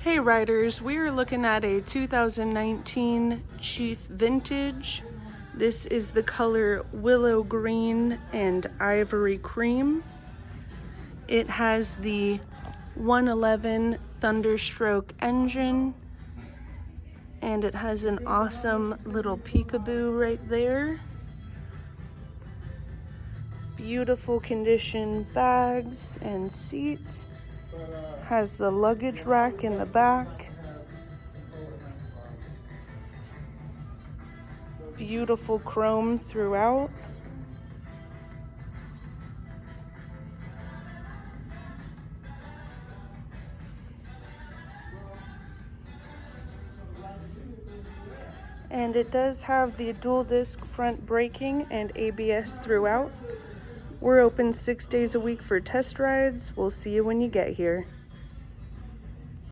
Hey riders, we are looking at a 2019 Chief Vintage. This is the color Willow Green and Ivory Cream. It has the 111 Thunderstroke engine, and it has an awesome little peekaboo right there. Beautiful condition bags and seats. Has the luggage rack in the back. Beautiful chrome throughout. And it does have the dual disc front braking and ABS throughout. We're open 6 days a week for test rides. We'll see you when you get here.